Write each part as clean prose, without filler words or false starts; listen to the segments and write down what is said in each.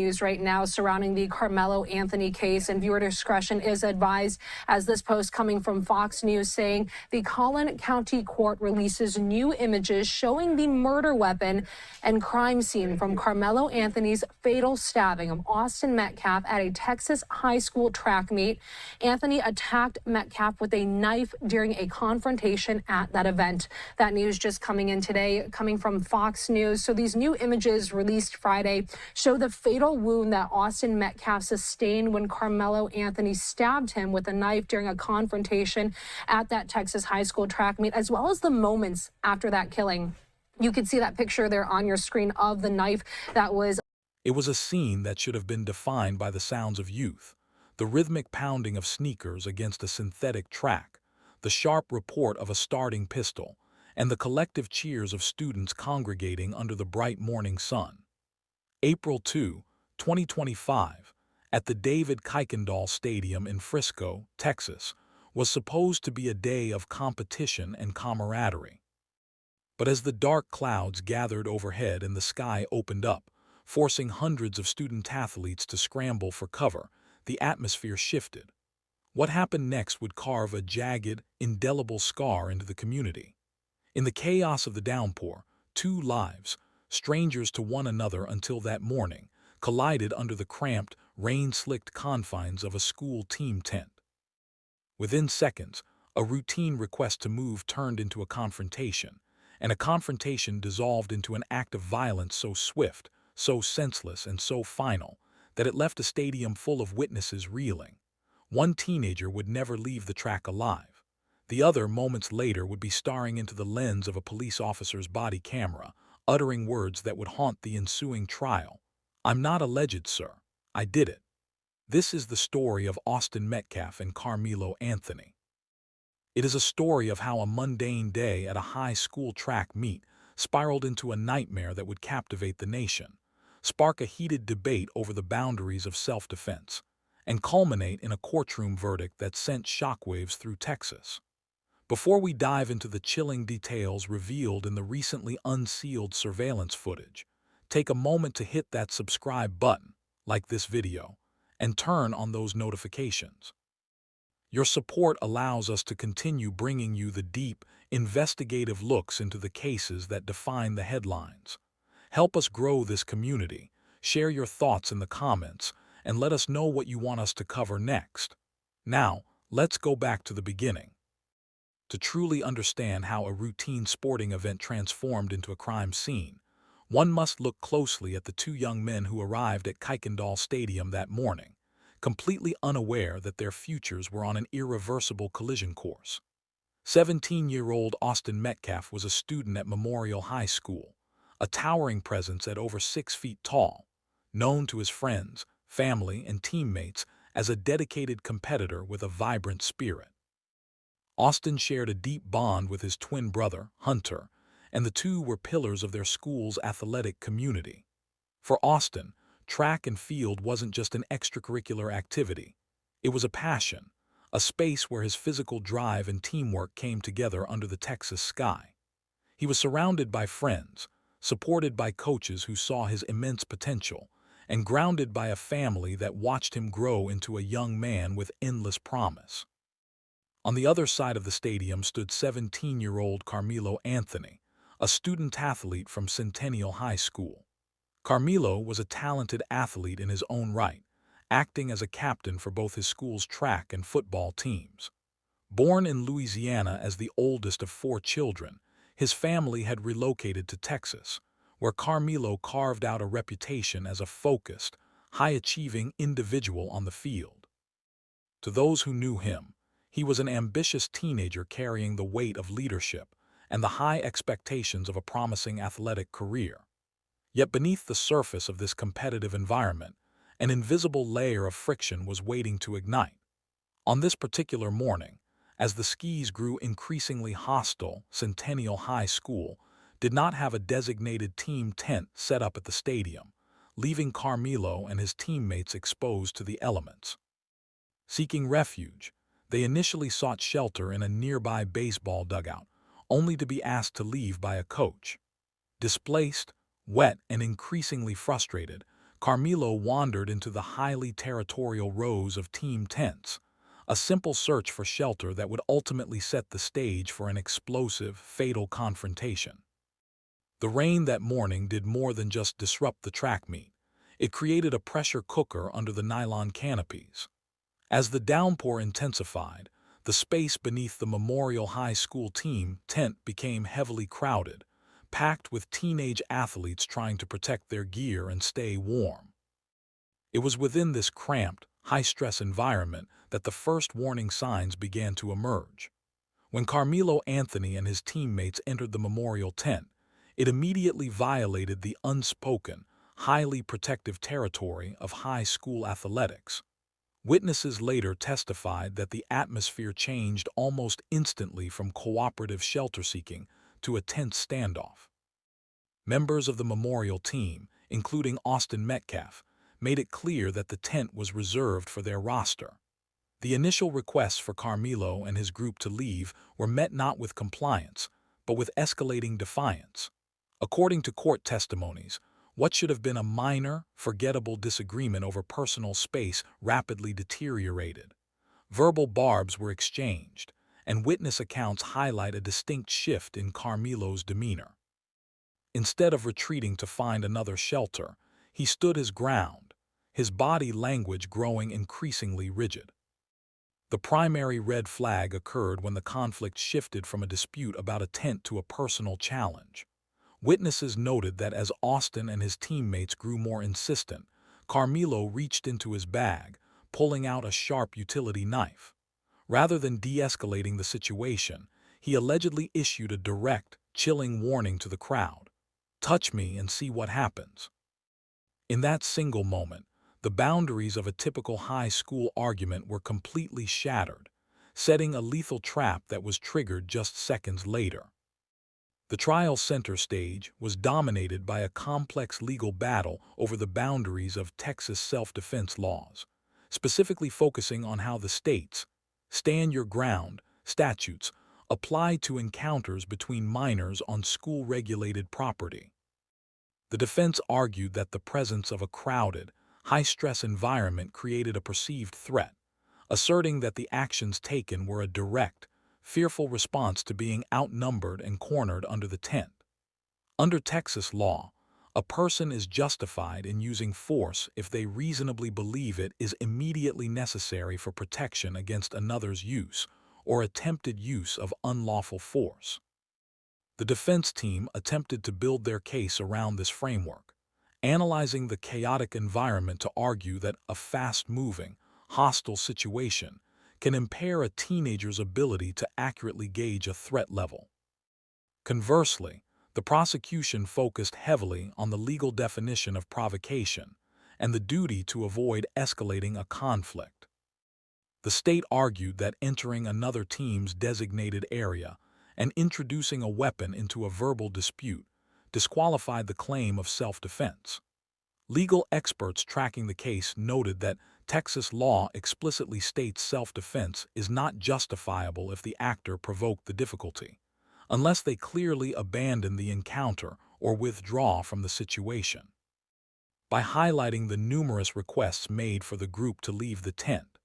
News right now surrounding the Karmelo Anthony case, and viewer discretion is advised, as this post coming from Fox News saying the Collin County Court releases new images showing the murder weapon and crime scene from Karmelo Anthony's fatal stabbing of Austin Metcalf at a Texas high school track meet. Anthony attacked Metcalf with a knife during a confrontation at that event. That news just coming in today, coming from Fox News. So these new images released Friday show the fatal wound that Austin Metcalf sustained when Karmelo Anthony stabbed him with a knife during a confrontation at that Texas high school track meet, as well as the moments after that killing. You can see that picture there on your screen of the knife that was. It was a scene that should have been defined by the sounds of youth, the rhythmic pounding of sneakers against a synthetic track, the sharp report of a starting pistol, and the collective cheers of students congregating under the bright morning sun. April 2, 2025, at the David Kuykendall Stadium in Frisco, Texas, was supposed to be a day of competition and camaraderie. But as the dark clouds gathered overhead and the sky opened up, forcing hundreds of student-athletes to scramble for cover, the atmosphere shifted. What happened next would carve a jagged, indelible scar into the community. In the chaos of the downpour, two lives, strangers to one another until that morning, collided under the cramped, rain-slicked confines of a school team tent. Within seconds, a routine request to move turned into a confrontation, and a confrontation dissolved into an act of violence so swift, so senseless, and so final that it left a stadium full of witnesses reeling. One teenager would never leave the track alive. The other, moments later, would be staring into the lens of a police officer's body camera, uttering words that would haunt the ensuing trial. "I'm not alleged, sir. I did it." This is the story of Austin Metcalf and Karmelo Anthony. It is a story of how a mundane day at a high school track meet spiraled into a nightmare that would captivate the nation, spark a heated debate over the boundaries of self-defense, and culminate in a courtroom verdict that sent shockwaves through Texas. Before we dive into the chilling details revealed in the recently unsealed surveillance footage, take a moment to hit that subscribe button, like this video, and turn on those notifications. Your support allows us to continue bringing you the deep, investigative looks into the cases that define the headlines. Help us grow this community, share your thoughts in the comments, and let us know what you want us to cover next. Now, let's go back to the beginning. To truly understand how a routine sporting event transformed into a crime scene, one must look closely at the two young men who arrived at Kuykendall Stadium that morning, completely unaware that their futures were on an irreversible collision course. 17-year-old Austin Metcalf was a student at Memorial High School, a towering presence at over 6 feet tall, known to his friends, family, and teammates as a dedicated competitor with a vibrant spirit. Austin shared a deep bond with his twin brother, Hunter, and the two were pillars of their school's athletic community. For Austin, track and field wasn't just an extracurricular activity. It was a passion, a space where his physical drive and teamwork came together under the Texas sky. He was surrounded by friends, supported by coaches who saw his immense potential, and grounded by a family that watched him grow into a young man with endless promise. On the other side of the stadium stood 17-year-old Karmelo Anthony, a student-athlete from Centennial High School. Karmelo was a talented athlete in his own right, acting as a captain for both his school's track and football teams. Born in Louisiana as the oldest of 4 children, his family had relocated to Texas, where Karmelo carved out a reputation as a focused, high-achieving individual on the field. To those who knew him, he was an ambitious teenager carrying the weight of leadership and the high expectations of a promising athletic career. Yet beneath the surface of this competitive environment, an invisible layer of friction was waiting to ignite. On this particular morning, as the skis grew increasingly hostile, Centennial High School did not have a designated team tent set up at the stadium, leaving Karmelo and his teammates exposed to the elements. Seeking refuge, they initially sought shelter in a nearby baseball dugout, only to be asked to leave by a coach. Displaced, wet, and increasingly frustrated, Karmelo wandered into the highly territorial rows of team tents, a simple search for shelter that would ultimately set the stage for an explosive, fatal confrontation. The rain that morning did more than just disrupt the track meet. It created a pressure cooker under the nylon canopies. As the downpour intensified, the space beneath the Memorial High School team tent became heavily crowded, packed with teenage athletes trying to protect their gear and stay warm. It was within this cramped, high-stress environment that the first warning signs began to emerge. When Karmelo Anthony and his teammates entered the memorial tent, it immediately violated the unspoken, highly protective territory of high school athletics. Witnesses later testified that the atmosphere changed almost instantly from cooperative shelter-seeking to a tense standoff. Members of the memorial team, including Austin Metcalf, made it clear that the tent was reserved for their roster. The initial requests for Karmelo and his group to leave were met not with compliance, but with escalating defiance. According to court testimonies, what should have been a minor, forgettable disagreement over personal space rapidly deteriorated. Verbal barbs were exchanged, and witness accounts highlight a distinct shift in Karmelo's demeanor. Instead of retreating to find another shelter, he stood his ground, his body language growing increasingly rigid. The primary red flag occurred when the conflict shifted from a dispute about a tent to a personal challenge. Witnesses noted that as Austin and his teammates grew more insistent, Karmelo reached into his bag, pulling out a sharp utility knife. Rather than de-escalating the situation, he allegedly issued a direct, chilling warning to the crowd. "Touch me and see what happens." In that single moment, the boundaries of a typical high school argument were completely shattered, setting a lethal trap that was triggered just seconds later. The trial's center stage was dominated by a complex legal battle over the boundaries of Texas self-defense laws, specifically focusing on how the state's stand your ground statutes apply to encounters between minors on school-regulated property. The defense argued that the presence of a crowded, high-stress environment created a perceived threat, asserting that the actions taken were a direct, fearful response to being outnumbered and cornered under the tent. Under Texas law, a person is justified in using force if they reasonably believe it is immediately necessary for protection against another's use or attempted use of unlawful force. The defense team attempted to build their case around this framework, analyzing the chaotic environment to argue that a fast-moving, hostile situation can impair a teenager's ability to accurately gauge a threat level. Conversely, the prosecution focused heavily on the legal definition of provocation and the duty to avoid escalating a conflict. The state argued that entering another team's designated area and introducing a weapon into a verbal dispute disqualified the claim of self-defense. Legal experts tracking the case noted that Texas law explicitly states self-defense is not justifiable if the actor provoked the difficulty, unless they clearly abandon the encounter or withdraw from the situation. By highlighting the numerous requests made for the group to leave the tent,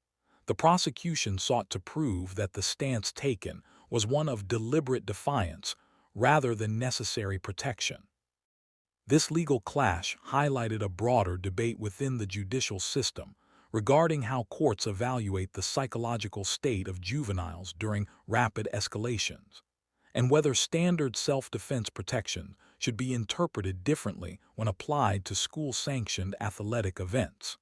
the prosecution sought to prove that the stance taken was one of deliberate defiance rather than necessary protection. This legal clash highlighted a broader debate within the judicial system regarding how courts evaluate the psychological state of juveniles during rapid escalations, and whether standard self-defense protection should be interpreted differently when applied to school-sanctioned athletic events.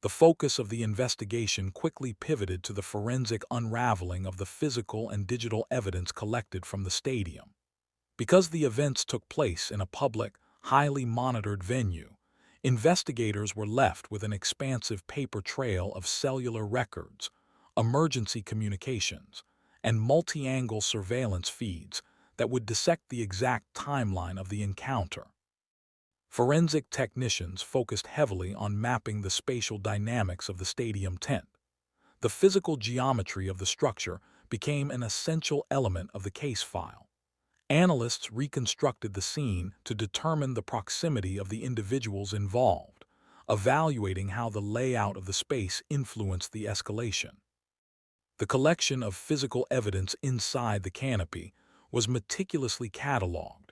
The focus of the investigation quickly pivoted to the forensic unraveling of the physical and digital evidence collected from the stadium. Because the events took place in a public, highly monitored venue, investigators were left with an expansive paper trail of cellular records, emergency communications, and multi-angle surveillance feeds that would dissect the exact timeline of the encounter. Forensic technicians focused heavily on mapping the spatial dynamics of the stadium tent. The physical geometry of the structure became an essential element of the case file. Analysts reconstructed the scene to determine the proximity of the individuals involved, evaluating how the layout of the space influenced the escalation. The collection of physical evidence inside the canopy was meticulously cataloged,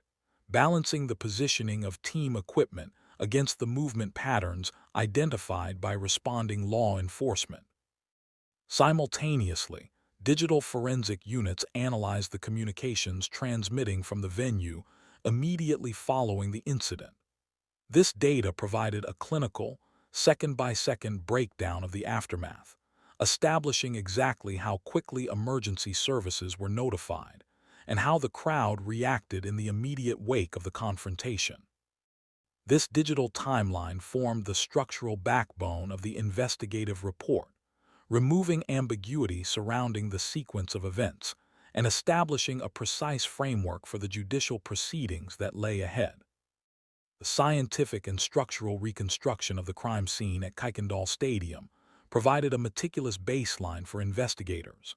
balancing the positioning of team equipment against the movement patterns identified by responding law enforcement. Simultaneously, digital forensic units analyzed the communications transmitting from the venue immediately following the incident. This data provided a clinical, second-by-second breakdown of the aftermath, establishing exactly how quickly emergency services were notified and how the crowd reacted in the immediate wake of the confrontation. This digital timeline formed the structural backbone of the investigative report, removing ambiguity surrounding the sequence of events and establishing a precise framework for the judicial proceedings that lay ahead. The scientific and structural reconstruction of the crime scene at Kuykendall Stadium provided a meticulous baseline for investigators.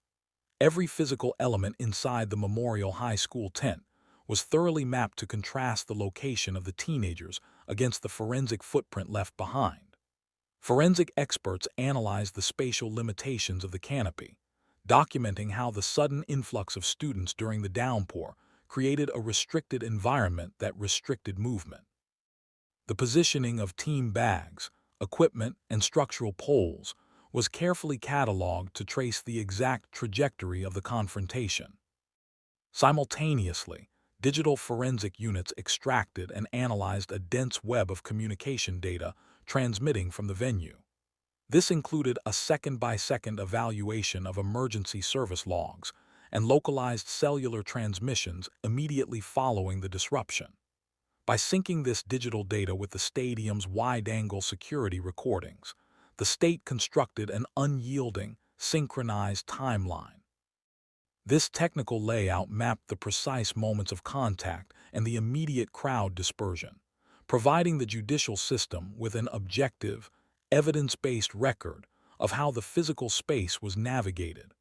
Every physical element inside the Memorial High School tent was thoroughly mapped to contrast the location of the teenagers against the forensic footprint left behind. Forensic experts analyzed the spatial limitations of the canopy, documenting how the sudden influx of students during the downpour created a restricted environment that restricted movement. The positioning of team bags, equipment, and structural poles was carefully cataloged to trace the exact trajectory of the confrontation. Simultaneously, digital forensic units extracted and analyzed a dense web of communication data transmitting from the venue. This included a second-by-second evaluation of emergency service logs and localized cellular transmissions immediately following the disruption. By syncing this digital data with the stadium's wide-angle security recordings, the state constructed an unyielding, synchronized timeline. This technical layout mapped the precise moments of contact and the immediate crowd dispersion, providing the judicial system with an objective, evidence-based record of how the physical space was navigated.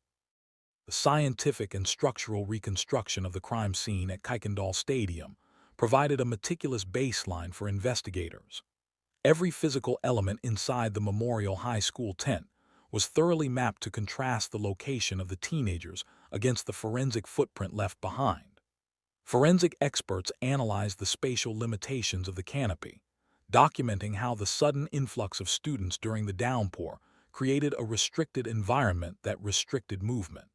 The scientific and structural reconstruction of the crime scene at Kuykendall Stadium provided a meticulous baseline for investigators. Every physical element inside the Memorial High School tent was thoroughly mapped to contrast the location of the teenagers against the forensic footprint left behind. Forensic experts analyzed the spatial limitations of the canopy, documenting how the sudden influx of students during the downpour created a restricted environment that restricted movement.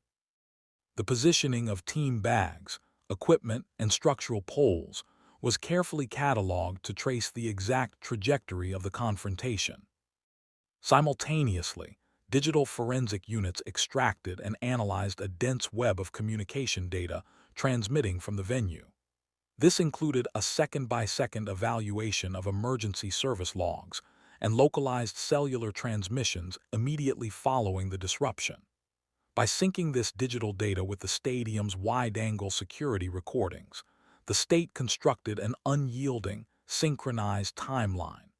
The positioning of team bags, equipment, and structural poles was carefully cataloged to trace the exact trajectory of the confrontation. Simultaneously, digital forensic units extracted and analyzed a dense web of communication data transmitting from the venue. This included a second-by-second evaluation of emergency service logs and localized cellular transmissions immediately following the disruption. By syncing this digital data with the stadium's wide-angle security recordings, the state constructed an unyielding, synchronized timeline.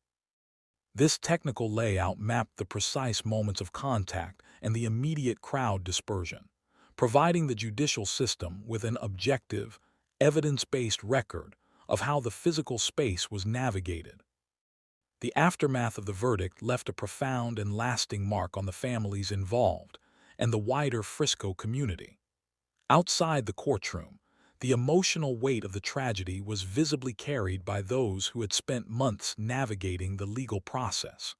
This technical layout mapped the precise moments of contact and the immediate crowd dispersion, providing the judicial system with an objective, evidence-based record of how the physical space was navigated. The aftermath of the verdict left a profound and lasting mark on the families involved and the wider Frisco community. Outside the courtroom, the emotional weight of the tragedy was visibly carried by those who had spent months navigating the legal process.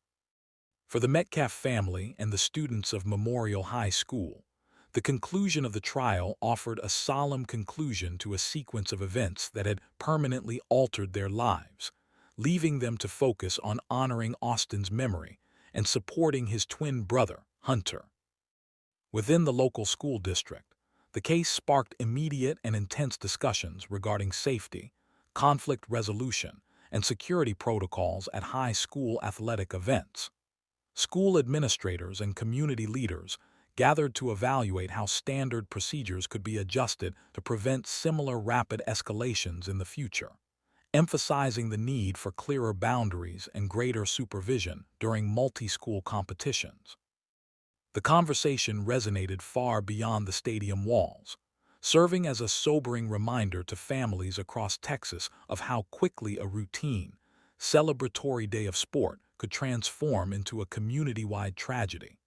For the Metcalf family and the students of Memorial High School, the conclusion of the trial offered a solemn conclusion to a sequence of events that had permanently altered their lives, leaving them to focus on honoring Austin's memory and supporting his twin brother, Hunter. Within the local school district, the case sparked immediate and intense discussions regarding safety, conflict resolution, and security protocols at high school athletic events. School administrators and community leaders gathered to evaluate how standard procedures could be adjusted to prevent similar rapid escalations in the future, emphasizing the need for clearer boundaries and greater supervision during multi-school competitions. The conversation resonated far beyond the stadium walls, serving as a sobering reminder to families across Texas of how quickly a routine, celebratory day of sport could transform into a community-wide tragedy.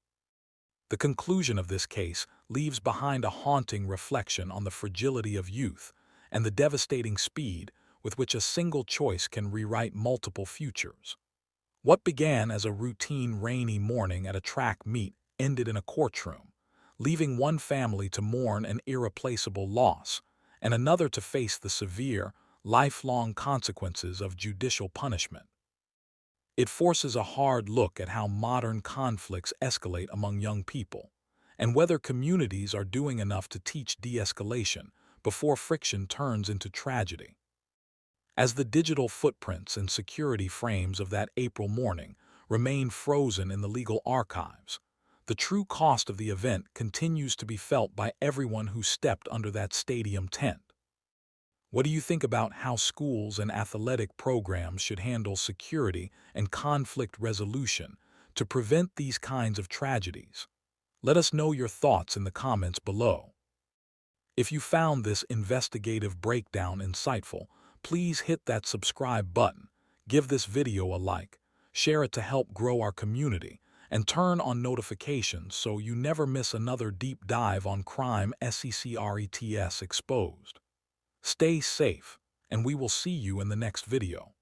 The conclusion of this case leaves behind a haunting reflection on the fragility of youth and the devastating speed with which a single choice can rewrite multiple futures. What began as a routine rainy morning at a track meet ended in a courtroom, leaving one family to mourn an irreplaceable loss and another to face the severe, lifelong consequences of judicial punishment. It forces a hard look at how modern conflicts escalate among young people, and whether communities are doing enough to teach de-escalation before friction turns into tragedy. As the digital footprints and security frames of that April morning remain frozen in the legal archives, the true cost of the event continues to be felt by everyone who stepped under that stadium tent. What do you think about how schools and athletic programs should handle security and conflict resolution to prevent these kinds of tragedies? Let us know your thoughts in the comments below. If you found this investigative breakdown insightful, please hit that subscribe button, give this video a like, share it to help grow our community, and turn on notifications so you never miss another deep dive on crime SECRETS Exposed. Stay safe, and we will see you in the next video.